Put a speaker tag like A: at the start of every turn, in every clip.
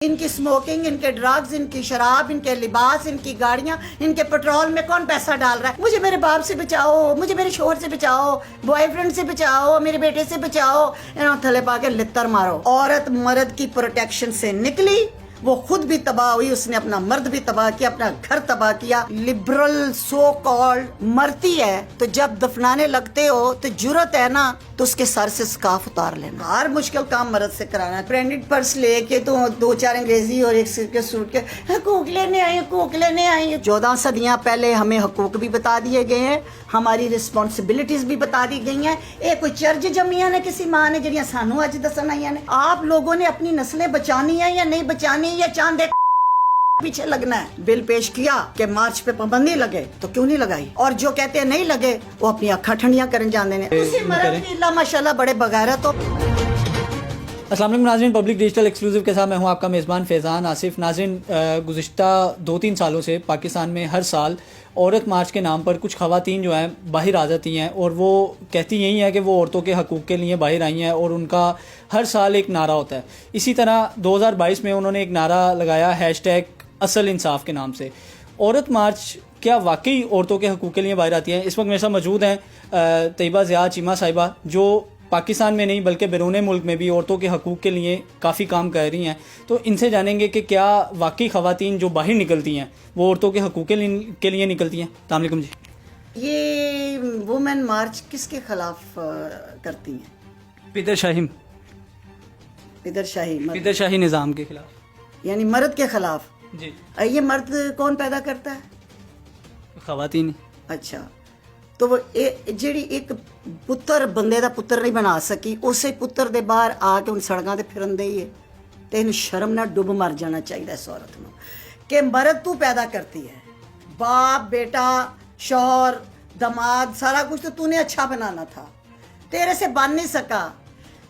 A: इनकी स्मोकिंग, इनके ड्रग्स, इनकी शराब, इनके लिबास, इनकी गाड़ियां, इनके पेट्रोल में कौन पैसा डाल रहा है? मुझे मेरे बाप से बचाओ, मुझे मेरे शोहर से बचाओ, बॉयफ्रेंड से बचाओ, मेरे बेटे से बचाओ। थले पा के लित्तर मारो। औरत मर्द की प्रोटेक्शन से निकली, वो खुद भी तबाह हुई, उसने अपना मर्द भी तबाह किया, अपना घर तबाह किया। लिबरल सो कॉल्ड मरती है तो जब दफनाने लगते हो तो जुर्रत है ना तो उसके सर से स्कार्फ उतार लेना। हर मुश्किल काम मर्द से कराना है। ब्रांडेड पर्स लेके तो 2-4 अंग्रेजी और एक सिर सूट के हकूक लेने आई, हकूक लेने आई। 14 सदियां पहले हमें हकूक भी बता दिए गए हैं, हमारी रिस्पॉन्सिबिलिटीज भी बता दी गई हैं। ये कोई चर्ज जमिया ने किसी मां ने जड़ियां सानू अज दसन आईयां ने। आप लोगों ने अपनी नस्लें बचानी है या नहीं बचानी, या चांद पीछे लगना है? बिल पेश किया कि मार्च पे पाबंदी लगे तो क्यों नहीं लगाई? और जो कहते हैं नहीं लगे वो अपनी अखा ठंडियां करन जाने ने। तुसी मर्द भी अल्लाह माशाल्लाह बड़े बगैरत हो।
B: अस्सलाम वालेकुम नाज़रीन, पब्लिक डिजिटल एक्सक्लूसिव के साथ मैं हूं आपका मेज़बान फैज़ान आसिफ। नाज़रीन, गुज़िश्ता 2-3 सालों से पाकिस्तान में हर साल औरत मार्च के नाम पर कुछ ख़वातीन जो हैं बाहर आ जाती हैं और वो कहती यही है कि वो औरतों के हकूक़ के लिए बाहर आई हैं और उनका हर साल एक नारा होता है। इसी तरह 2022 में उन्होंने एक नारा लगाया #असल इंसाफ के नाम से। औरत मार्च क्या वाकई औरतों के हकूक़ के लिए बाहर आती हैं? इस वक्त मेरे साथ मौजूद हैं तैयबा ज़िया चीमा साहिबा, जो पाकिस्तान में नहीं बल्कि बैरून मुल्क में भी औरतों के हकूक़ के लिए काफ़ी काम कर रही हैं। तो इनसे जानेंगे कि क्या वाकई ख़वातीन जो बाहर निकलती हैं वो औरतों के हकूक़ के लिए निकलती हैं। अस्सलाम वालेकुम जी।
A: ये वुमेन मार्च किसके खिलाफ करती हैं?
B: पिदरशाही
A: पिदरशाही
B: निज़ाम के खिलाफ,
A: यानी मर्द के खिलाफ
B: जी।
A: ये मर्द कौन पैदा करता है?
B: ख़वातीन।
A: अच्छा, तो वो ਜਿਹੜੀ ਇੱਕ ਪੁੱਤਰ ਬੰਦੇ ਦਾ ਪੁੱਤਰ ਨਹੀਂ ਬਣਾ ਸਕੀ, ਉਸੇ ਪੁੱਤਰ ਦੇ ਬਾਹਰ ਆ ਕੇ ਹੁਣ ਸੜਕਾਂ ਤੇ ਫਿਰਨ ਦੇ ਹੀ ਹੈ ਤੇ ਇਹਨੂੰ ਸ਼ਰਮ ਨਾਲ ਡੁੱਬ ਮਰ ਜਾਣਾ ਚਾਹੀਦਾ ਇਸ ਔਰਤ ਨੂੰ ਕਿ ਮਰਦ ਤੂੰ पैदा करती है, बाप बेटा शौहर दामाद सारा कुछ तो तूने अच्छा बनाना था, तेरे से बन नहीं सका।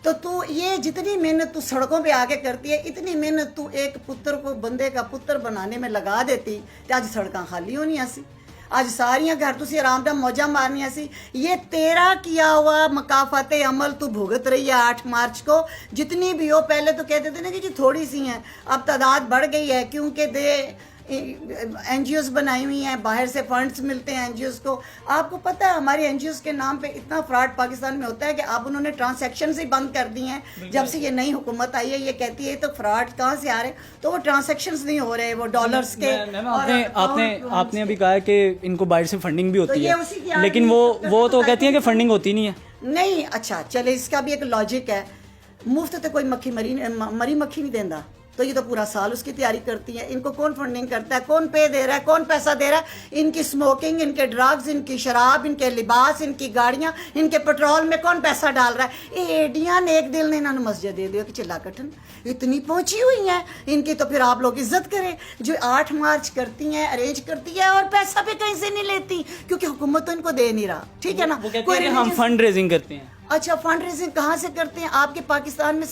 A: तो तू ये जितनी मेहनत तू सड़कों पे आके करती है, इतनी मेहनत तू एक पुत्र को बंदे का पुत्र बनाने में लगा देती तो अज सड़कां खाली होनी सी, आज सारियां घर तुसी आराम नाल मौजा मारनिया सी। ये तेरा किया हुआ मकाफात अमल तू भुगत रही है 8 मार्च को। जितनी भी हो, पहले तो कहते थे ना कि जी थोड़ी सी हैं, अब तादाद बढ़ गई है क्योंकि NGOs बनाई हुई हैं, बाहर से फंड्स मिलते हैं NGOs को। आपको पता है हमारी NGOs के नाम पे इतना फ्रॉड पाकिस्तान में होता है कि अब उन्होंने ट्रांसैक्शन ही बंद कर दी हैं। जब से ये नई हुकूमत आई है ये कहती है तो फ्रॉड कहाँ से आ रहे, तो वो ट्रांसैक्शंस नहीं हो रहे, वो डॉलर्स के।
B: आपने अभी कहा कि इनको बाहर से फंडिंग भी होती है, लेकिन वो तो कहती है कि फंडिंग होती नहीं है।
A: नहीं, अच्छा चले, इसका भी एक लॉजिक है। मुफ्त तो कोई मरी मक्खी नहीं देता, तो ये तो पूरा साल उसकी तैयारी करती है। इनको कौन फंडिंग करता है, कौन पे दे रहा है, कौन पैसा दे रहा है? इनकी स्मोकिंग, इनके ड्रग्स, इनकी शराब, इनके लिबास, इनकी गाड़ियां, इनके पेट्रोल में कौन पैसा डाल रहा है? ये एडियां ने एक दिल ने इन्होंने मस्जिद दे दिया कि चिल्ला कटन इतनी पहुंची हुई हैं इनकी, तो फिर आप लोग इज्जत करें जो 8 मार्च करती हैं, अरेंज करती है और पैसा भी कहीं से नहीं लेती क्योंकि हुकूमत तो इनको दे नहीं रहा। ठीक है ना,
B: कोई हम फंड रेजिंग करते हैं।
A: अच्छा, फंड रेजिंग कहाँ से करते हैं? आपके पाकिस्तान में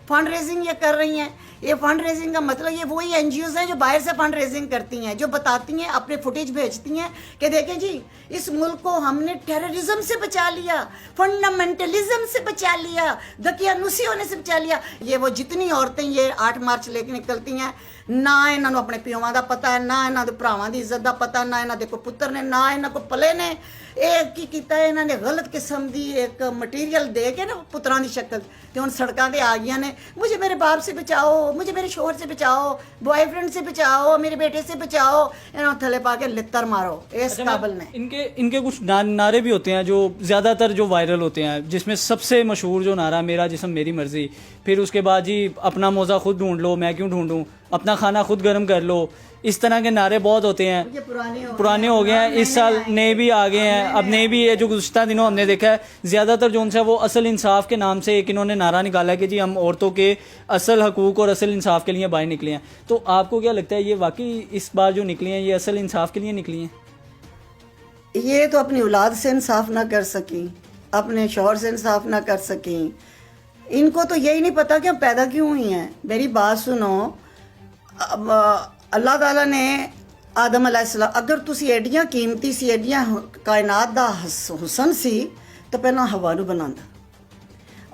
A: फंड रेजिंग ये कर रही हैं। ये फंड रेजिंग का मतलब ये वही NGOs हैं जो बाहर से फंड रेजिंग करती हैं, जो बताती हैं, अपने फुटेज भेजती हैं कि देखें जी इस मुल्क को हमने टेररिज्म से बचा लिया, फंडामेंटलिज्म से बचा लिया, दकियानुसी होने से बचा लिया। ये वो जितनी औरतें ये 8 मार्च लेके निकलती हैं, ना इन्हों अपने प्योवां का पता है, ना इन्हों भरावां की इज्जत का पता, ना इन्हों को पुत्र ने, ना इन्हों को पले ने। एक की कीता है इन्होंने गलत किस्म की एक मटीरियल दे के ना पुत्रां की शक्ल ते हुण सड़कां ते आ गई ने। मुझे मेरे बाप से बचाओ, मुझे मेरे शोहर से बचाओ, बॉयफ्रेंड से बचाओ, मेरे बेटे से बचाओ। इन्हों थले पा के लित्तर मारो इस काबिल ने।
B: इनके कुछ नारे भी होते हैं जो ज़्यादातर जो वायरल होते हैं, जिसमें सबसे मशहूर जो नारा मेरा जिस्म मेरी मर्जी, फिर उसके बाद जी अपना मौजा खुद ढूंढ लो, मैं क्यों ढूंढूं, अपना खाना खुद गर्म कर लो। इस तरह के नारे बहुत होते हैं, पुराने हो गए हैं। इस साल नए भी आ गए हैं। अब नए भी है जो गुज़श्ता दिनों हमने देखा है ज़्यादातर जो उनसे वो असल इंसाफ के नाम से एक इन्होंने नारा निकाला है कि जी हम औरतों के असल हकूक़ और असल इंसाफ के लिए बाहर निकले हैं। तो आपको क्या लगता है ये वाकई इस बार जो निकली हैं ये असल इंसाफ के लिए निकली हैं?
A: ये तो अपनी औलाद से इंसाफ ना कर सकी, अपने शौहर से इंसाफ ना कर सकी। इनको तो यही नहीं पता कि हम पैदा क्यों हुई हैं। मेरी बात सुनो, अल्लाह ताला ने आदम अलैहिस्सलाम, अगर तुसी एडियां कीमती सी, एडियां कायनात दा हुसन सी, तो पहला हवा नूं बनांदा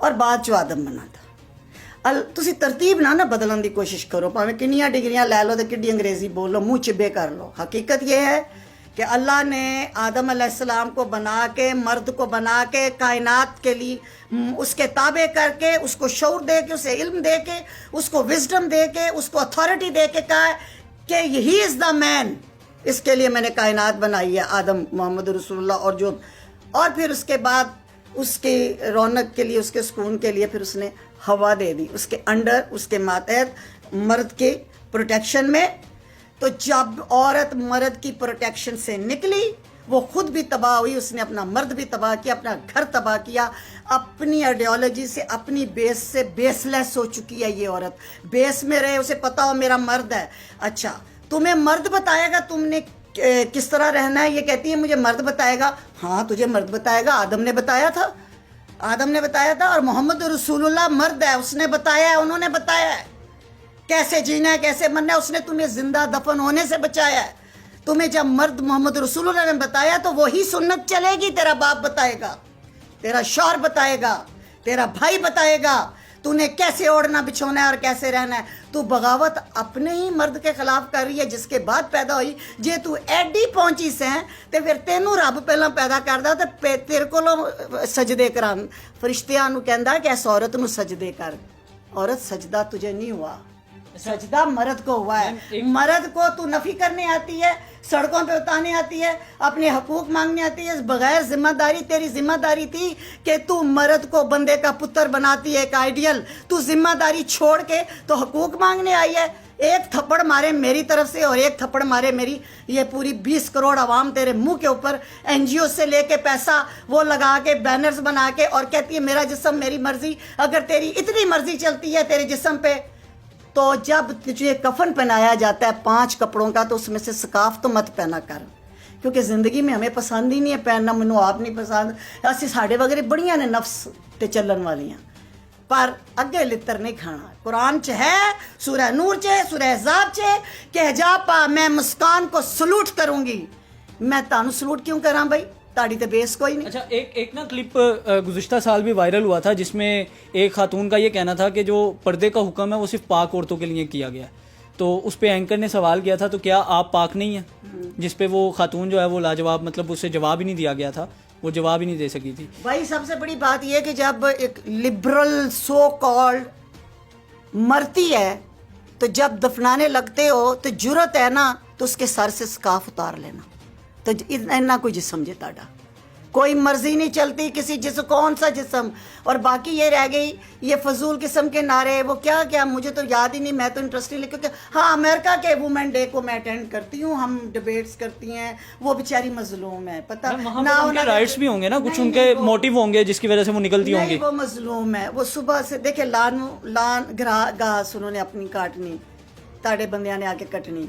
A: और बाद चो आदम बनांदा। ਤੁਸੀਂ ਤਰਤੀਬ ਨਾ ਬਦਲਣ ਦੀ ਕੋਸ਼ਿਸ਼ ਕਰੋ, ਭਾਵੇਂ ਕਿੰਨੀਆਂ ਡਿਗਰੀਆਂ ਲੈ ਲਓ ਤੇ ਕਿੱਡੀ ਅੰਗਰੇਜ਼ੀ ਬੋਲ ਲਓ, मुंह चिब्बे कर लो। हकीकत ये है कि अल्लाह ने आदम अलैहिस्सलाम को बना के, मर्द को बना के, कायनात के लिए उसके ताबे करके, उसको शऊर दे के, उसे इल्म दे के, उसको विजडम दे के, उसको अथॉरिटी दे के कहा कि ही इज़ द मैन, इसके लिए मैंने कायनात बनाई है, आदम मोहम्मद रसूलुल्लाह। और फिर उसके बाद उसकी रौनक के लिए, उसके सुकून के लिए फिर उसने हवा दे दी उसके अंडर, उसके मातहत, मर्द के प्रोटेक्शन में। तो जब औरत मर्द की प्रोटेक्शन से निकली, वो खुद भी तबाह हुई, उसने अपना मर्द भी तबाह किया, अपना घर तबाह किया, अपनी आइडियोलॉजी से, अपनी बेस से बेसलेस हो चुकी है ये औरत। बेस में रहे, उसे पता हो मेरा मर्द है। अच्छा, तुम्हें मर्द बताएगा तुमने किस तरह रहना है, ये कहती है मुझे मर्द बताएगा। हाँ, तुझे मर्द बताएगा, आदम ने बताया था, आदम ने बताया था, और मोहम्मद रसूलुल्लाह मर्द है, उसने बताया है, उन्होंने बताया है कैसे जीना है, कैसे मरना है, उसने तुम्हें जिंदा दफन होने से बचाया है। तुम्हें जब मर्द मोहम्मद रसूलुल्लाह ने बताया तो वही सुन्नत चलेगी। तेरा बाप बताएगा, तेरा शौहर बताएगा, तेरा भाई बताएगा तूने कैसे ओढ़ना बिछोना है और कैसे रहना है। तू बगावत अपने ही मर्द के खिलाफ कर रही है जिसके बाद पैदा हुई। जे तू एडी पहुंची से ते फिर तेनू रब पहला पैदा करदा ते तेरे कोलों सजदे करान। फरिश्तियां नू कहंदा कि इस औरत नू सजदे कर। औरत सजदा तुझे नहीं हुआ, सजदा मर्द को हुआ है। मर्द को तू नफी करने आती है, सड़कों पे उतारने आती है, अपने हकूक मांगने आती है, बगैर जिम्मेदारी। तेरी जिम्मेदारी थी कि तू मर्द को बंदे का पुत्र बनाती है, एक आइडियल। तू जिम्मेदारी छोड़ के तो हकूक मांगने आई है। एक थप्पड़ मारे मेरी तरफ से और एक थप्पड़ मारे मेरी ये पूरी 20 करोड़ आवाम तेरे मुंह के ऊपर NGO से लेके पैसा वो लगा के बैनर्स बना के, और कहती है मेरा जिस्म मेरी मर्जी। अगर तेरी इतनी मर्जी चलती है तेरे जिस्म पे, तो जब तुझे कफन पहनाया जाता है 5 कपड़ों का, तो उसमें से स्काफ तो मत पहना कर, क्योंकि ज़िंदगी में हमें पसंद ही नहीं है पहनना। मैनू आप नहीं पसंद, असी साढ़े वगैरह बड़ियां ने नफ्स ते चलन वालियां, पर अगे लित्र नहीं खाना। कुरान च है, सूरह नूर च, सूरह अहज़ाब च कि हिजाब पा, मैं मुस्कान को सलूट करूंगी। मैं तानू सलूट क्यों करा भाई, ताड़ी तो बेस कोई नहीं।
B: अच्छा, एक ना क्लिप गुज़िश्ता साल भी वायरल हुआ था जिसमें एक खातून का ये कहना था कि जो पर्दे का हुक्म है वो सिर्फ पाक औरतों के लिए किया गया है। तो उस पे एंकर ने सवाल किया था, तो क्या आप पाक नहीं हैं? जिस पे वो खातून जो है वो लाजवाब, मतलब उससे जवाब ही नहीं दिया गया था, वो जवाब ही नहीं दे सकी थी।
A: भाई सबसे बड़ी बात यह है कि जब एक लिबरल सो कॉल्ड मरती है, तो जब दफनाने लगते हो तो जुर्रत है ना, तो उसके सर से स्काफ उतार लेना। तो इतना कोई जिस्म जे ताड़ा, कोई मर्जी नहीं चलती किसी जिस्म, कौन सा जिस्म। और बाकी ये रह गई ये फजूल किस्म के नारे, वो क्या क्या मुझे तो याद ही नहीं, मैं तो इंटरेस्ट नहीं लेती। क्योंकि हाँ, अमेरिका के वुमेन डे को मैं अटेंड करती हूँ, हम डिबेट्स करती हैं, वो बेचारी मजलूम है, पता
B: ना उनके राइट्स भी होंगे ना, कुछ उनके मोटिव होंगे जिसकी वजह से वो निकलती होंगी।
A: वो मजलूम है, वो सुबह से देखे लान घास उन्होंने अपनी काटनी, ताड़े बंदियां ने आके कटनी।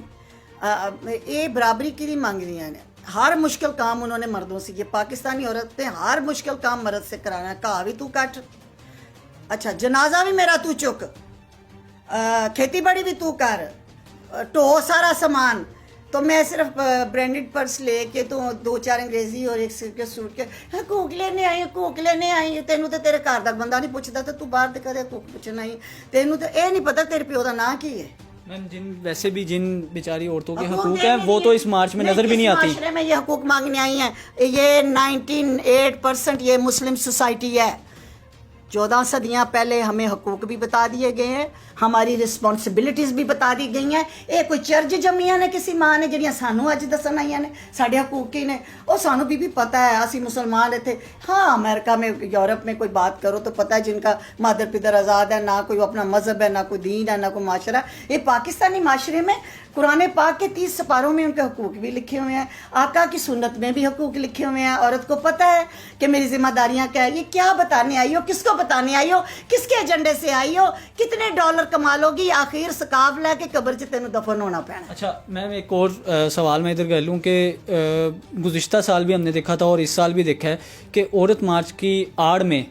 A: ये बराबरी की नहीं मांग रही है। हर मुश्किल काम उन्होंने मर्दों से, ये पाकिस्तानी औरतें हर मुश्किल काम मर्द से कराना है। कहा भी तू काट, अच्छा जनाजा भी मेरा तू चुक, खेती बाड़ी भी तू कर, ढो सारा सामान। तो मैं सिर्फ ब्रांडेड पर्स लेके तो 2-4 अंग्रेजी और एक सिरके सूट के हकूक लेने आई। तेनू तो तेरे घर दा बंदा नहीं पूछता, तो तू बाहर कदे हकूक पूछना ही। तेनू तो ये नहीं पता तेरे प्यो दा नाम की है।
B: मैम, वैसे भी जिन बेचारी औरतों के हकूक हैं वो तो इस मार्च में नजर भी नहीं आती।
A: माशरे में ये हकूक मांगने आई हैं। ये 98% ये मुस्लिम सोसाइटी है। 14 सदियाँ पहले हमें हकूक भी बता दिए गए हैं, हमारी रिस्पॉन्सिबिलिटीज़ भी बता दी गई हैं। ये कोई चर्च जमियां ने किसी माँ ने ਜਿਹੜੀਆਂ ਸਾਨੂੰ ਅੱਜ ਦੱਸਣ ਆਈਆਂ ਨੇ ਸਾਡੇ हकूक की ने, और सानू भी पता है, असी मुसलमान थे। हाँ, अमेरिका में यूरोप में कोई बात करो तो पता है जिनका मादर पितर आज़ाद है, ना कोई अपना मजहब है, ना कोई दीन है, ना कोई माशरा। ये पाकिस्तानी माशरे में कुरान पाक के 30 सपारों में उनके हकूक भी लिखे हुए हैं, आका की सुन्नत में भी हकूक लिखे हुए हैं। औरत को पता है कि मेरी जिम्मेदारियाँ क्या है। ये क्या बताने आई हो, किसको बताने आई हो, किसके एजेंडे से आई हो, कितने डॉलर कमा लोगी, आखिर सकाफ लेके कब्र च तेन दफन होना पैना।
B: अच्छा मैम, एक और सवाल मैं इधर कर लूँ कि गुज़िश्ता साल भी हमने देखा था और इस साल भी देखा है कि औरत मार्च की आड़ में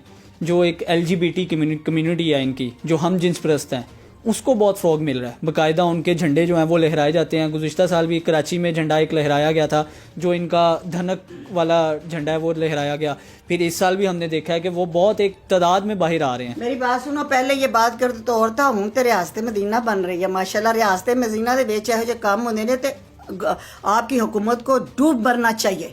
B: जो एक LGBT कम्युनिटी है इनकी, जो हम जिन्स परस्त हैं, اس کو بہت فروغ مل رہا ہے. باقاعدہ ان کے جھنڈے جو ہیں وہ لہرائے جاتے ہیں. گزشتہ سال بھی کراچی میں جھنڈا ایک لہرایا گیا تھا جو ان کا دھنک والا جھنڈا ہے وہ لہرایا گیا. پھر اس سال بھی ہم نے دیکھا ہے کہ وہ بہت ایک تعداد میں باہر آ رہے ہیں.
A: میری بات سنو, پہلے یہ بات کرتے تو اور تھا, ہوں تے ریاست مدینہ بن رہی ہے ماشاءاللہ. ریاست مدینہ دے وچ ਇਹੋ ਜਿਹੇ ਕੰਮ ਹੁੰਦੇ ਨੇ ਤੇ آپ کی حکومت کو ڈوب مرنا چاہیے,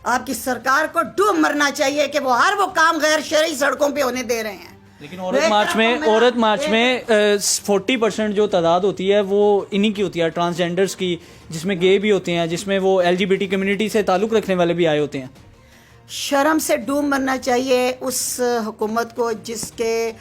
A: آپ کی سرکار کو ڈوب مرنا چاہیے کہ وہ ہر وہ کام غیر شرعی سڑکوں پہ ہونے دے رہے ہیں.
B: لیکن عورت مارچ میں 40% جو تعداد ہوتی ہے وہ انہی کی ہوتی ہے, ٹرانسجینڈرز کی, جس میں گے بھی ہوتے ہیں, جس میں وہ LGBT کمیونٹی سے تعلق رکھنے والے بھی آئے ہوتے ہیں.
A: شرم سے ڈوب مرنا چاہیے اس حکومت کو جس کے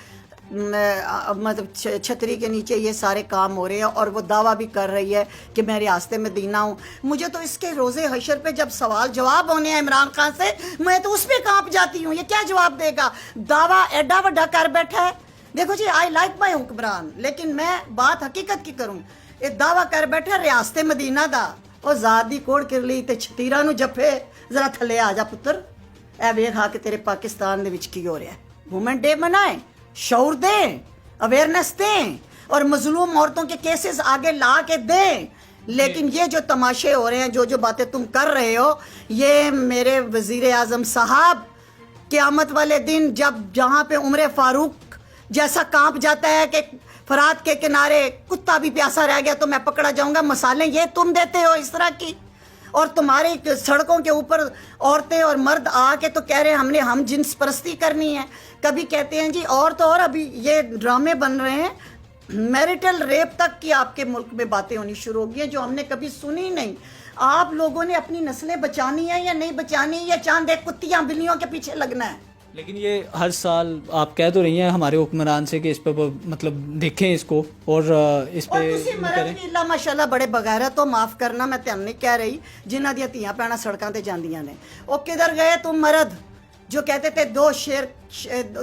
A: مطلب چھتری کے نیچے یہ سارے کام ہو رہے ہیں اور وہ دعویٰ بھی کر رہی ہے کہ میں ریاست مدینہ ہوں. مجھے تو اس کے روزے حشر پہ جب سوال جواب ہونے ہیں عمران خان سے, میں تو اس پہ کانپ جاتی ہوں. یہ کیا جواب دے گا؟ دعویٰ ایڈا وڈا کر بیٹھا ہے. دیکھو جی, آئی لائک مائی حکمران, لیکن میں بات حقیقت کی کروں. یہ دعویٰ کر بیٹھا ریاست مدینہ دا, وہ ذات دی کوڑ کر لی تے چھتیرا نو جفے ذرا تھلے آ جا پتر, اے ویکھ آ کے تیرے پاکستان دے وچ کی ہو رہا ہے. وومن ڈے منائیں, شعور دیں, اویئرنیس دیں اور مظلوم عورتوں کے کیسز آگے لا کے دیں. لیکن یہ جو تماشے ہو رہے ہیں, جو باتیں تم کر رہے ہو, یہ میرے وزیر اعظم صاحب قیامت والے دن جب جہاں پہ عمر فاروق جیسا کانپ جاتا ہے کہ فرات کے کنارے کتا بھی پیاسا رہ گیا تو میں پکڑا جاؤں گا, مثالیں یہ تم دیتے ہو اس طرح کی. اور تمہاری سڑکوں کے اوپر عورتیں اور مرد آ کے تو کہہ رہے ہیں ہم نے ہم جنس پرستی کرنی ہے. کبھی کہتے ہیں جی اور تو اور ابھی یہ ڈرامے بن رہے ہیں, میریٹل ریپ تک کی آپ کے ملک میں باتیں ہونی شروع ہو گئی ہیں جو ہم نے کبھی سنی نہیں. آپ لوگوں نے اپنی نسلیں بچانی ہیں یا نہیں بچانی, یا چاند ایک کتیاں بلیوں کے پیچھے لگنا ہے؟
B: لیکن یہ ہر سال آپ کہہ تو رہی ہیں ہمارے حکمران سے کہ اس پہ مطلب دیکھیں اس کو اور اس پہ
A: مرد بھی اللہ ماشاءاللہ بڑے بغیرت, تو معاف کرنا میں تم نہیں کہہ رہی, جنہ دیا تیاں پینا سڑکاں تے جاندیاں نے. وہ کدھر گئے تم مرد جو کہتے تھے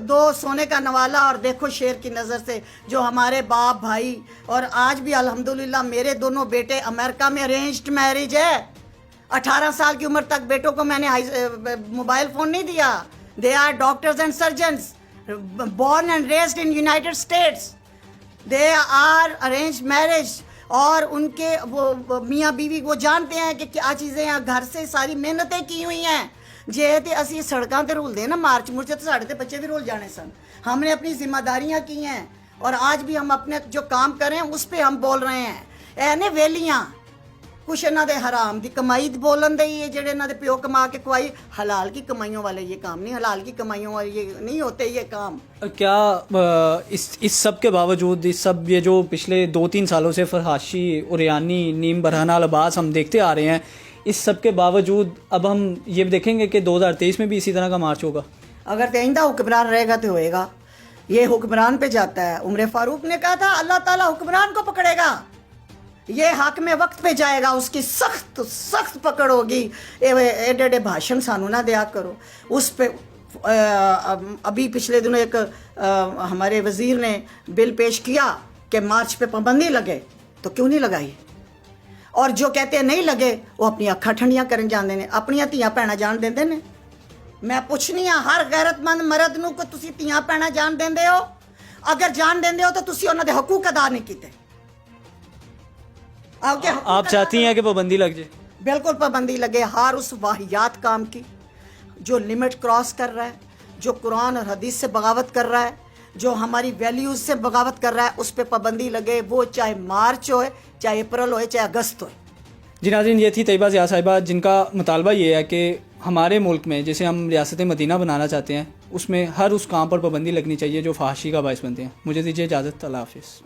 A: دو سونے کا نوالا اور دیکھو شیر کی نظر سے, جو ہمارے باپ بھائی, اور آج بھی الحمدللہ میرے دونوں بیٹے امریکہ میں ارینجڈ میرج ہے. 18 سال کی عمر تک بیٹوں کو میں نے موبائل فون نہیں دیا. They are doctors and surgeons, born and raised in United States. They are arranged marriage. اور ان کے وہ میاں بیوی وہ جانتے ہیں کہ کیا چیزیں ہیں, گھر سے ساری محنتیں کی ہوئی ہیں. جے تے اسی سڑکاں تے رول دے نا مارچ مرچ تے ساڑے تے بچے بھی رول جانے سن. ہم نے اپنی ذمہ داریاں کی ہیں اور آج بھی ہم اپنے جو کام کریں اس پہ ہم بول رہے ہیں. اے نے ویلیاں کچھ انہاں دے حرام دی کمائی بولن دے یہ جڑے انہاں دے پیو کما کے کوائی, حلال کی کمائیوں والے یہ کام نہیں, حلال کی کمائیوں والے یہ نہیں ہوتے یہ کام.
B: کیا اس سب کے باوجود, اس سب یہ جو پچھلے 2-3 سالوں سے فرحاشی, اریانی, نیم برہنہ لباس ہم دیکھتے آ رہے ہیں, اس سب کے باوجود اب ہم یہ دیکھیں گے کہ 2023 میں بھی اسی طرح کا مارچ ہوگا؟
A: اگر آئندہ حکمران رہے گا تو ہوئے گا. یہ حکمران پہ جاتا ہے. عمر فاروق نے کہا تھا اللہ تعالیٰ حکمران کو پکڑے گا, یہ حق میں وقت پہ جائے گا, اس کی سخت سخت پکڑ ہوگی. ایڈے ایڈے بھاشن سانو نہ دیا کرو. اس پہ ابھی پچھلے دنوں ایک ہمارے وزیر نے بل پیش کیا کہ مارچ پہ پابندی لگے, تو کیوں نہیں لگائی؟ اور جو کہتے ہیں نہیں لگے وہ اپنی اکھاں ٹھنڈیاں کرن جاندے نے, اپنیاں تیاں پینا جان دیندے نے. میں پوچھنی ہاں ہر غیرت مند مرد نو کہ تسی تیاں پینا جان دیندے ہو؟ اگر جان دیندے ہو تو تسی انہاں دے حقوق ادا نہیں کیتے.
B: آپ چاہتی ہیں کہ پابندی لگ جائے؟
A: بالکل پابندی لگے ہر اس واہیات کام کی جو لمٹ کراس کر رہا ہے, جو قرآن اور حدیث سے بغاوت کر رہا ہے, جو ہماری ویلیوز سے بغاوت کر رہا ہے, اس پہ پابندی لگے. وہ چاہے مارچ ہوئے, چاہے اپریل ہوئے, چاہے اگست ہوئے.
B: جی ناظرین, یہ تھی طیبہ ضیاء صاحبہ جن کا مطالبہ یہ ہے کہ ہمارے ملک میں جسے ہم ریاست مدینہ بنانا چاہتے ہیں اس میں ہر اس کام پر پابندی لگنی چاہیے جو فحاشی کا باعث بنتے ہیں. مجھے دیجیے اجازت, اللہ حافظ.